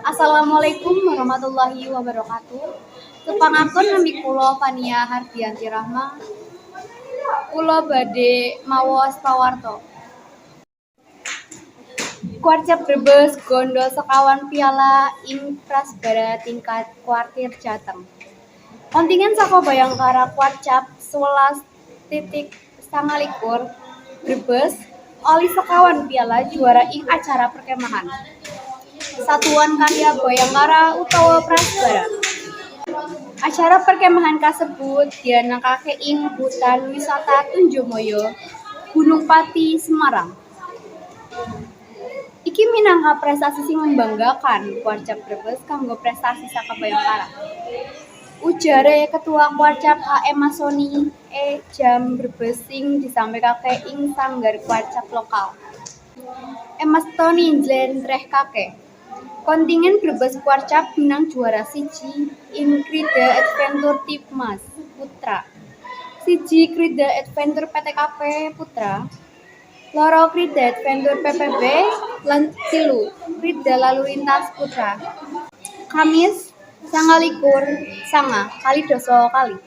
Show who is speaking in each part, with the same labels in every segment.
Speaker 1: Assalamualaikum warahmatullahi wabarakatuh. Kepangaken nami kula Fania Hardianti Rahma. Kula badhe maos pawarta. Kuarcap Brebes gondo sekawan piala ing Prasbara tingkat kuartir Jateng. Kontingen saka Bayangkara Kuarcap 11,9 Brebes oli sekawan piala juara ing acara perkemahan. Satuan Karya Bayangkara utawa Prasbara. Acara perkemahan kasebut dianakake ing Hutan Wisata Tunjomaya, Gunung Pati, Semarang. Iki minangka prestasi sing membanggakan Kuarcap Brebes kanggo prestasi saka Bayangkara. Ujare Ketua Kuarcap HM Masoni Jam Brebes sing disampaikake ing sanggar Kuarcap lokal. Mastoni njlentrehake. Kontingen Brebes Kuarcap menang juara siji ing Krida Adventure Tipmas Putra. Siji Krida Adventure PTKP Putra. Loro Krida Adventure PPB lan 3 Krida Lalu Lintas Putra. Kamis 29 kali doso kali.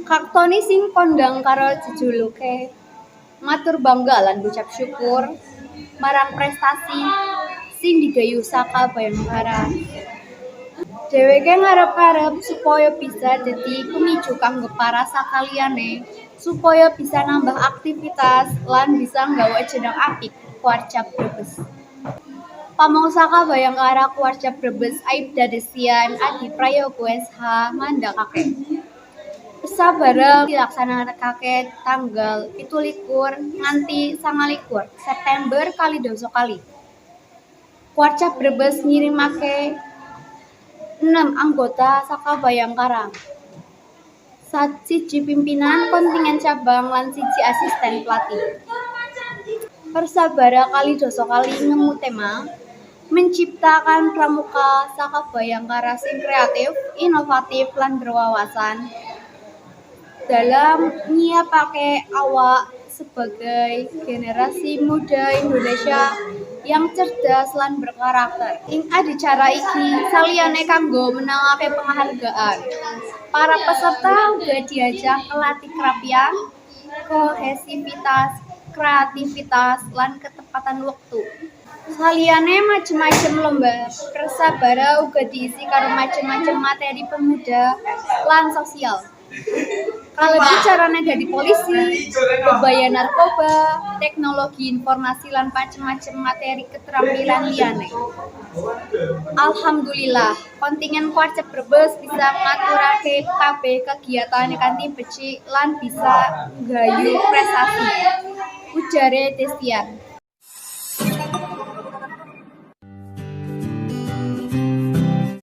Speaker 1: Kaktoni sing kondang karo jejuluke matur bangga lan ngucap syukur marang prestasi sing digayu saka Bayangkara. Dheweke ngarep-arep supaya bisa dadi pemicu kanggo para sakaliyane supaya bisa nambah aktivitas lan bisa nggawa jeneng apik Kuarcap Brebes. Pamong saka Bayangkara Kuarcap Brebes Aibda Desian Adi Prayogo SH mandhakake. Sabara dilaksanakake tanggal 17 nganti 29 September kali doso kali. Kuarcap Brebes ngirimake 6 anggota saka Bayangkara. Siji pimpinan kontingen cabang lan siji asisten pelatih. Persabara kali doso kali ngemu tema menciptakan pramuka saka Bayangkara sing kreatif, inovatif lan berwawasan dalam nyiapake awak sebagai generasi muda Indonesia yang cerdas lan berkarakter. Ing adicara iki saliyane kanggo menangake penghargaan, para peserta uga diajak kelatih kerapian, kohesivitas, kreativitas, lan ketepatan wektu. Saliyane macem-macem lomba, Persabara uga diisi karo macem-macem materi pemuda lan sosial. Kalebu carane dadi polisi, bebaya narkoba, teknologi informasi lan macem-macem materi keterampilan liyane. Alhamdulillah, kontingen Kuarcap Brebes bisa ngaturake kabeh kegiatane kanthi becik lan bisa nggayu prestasi. Ujare Desian.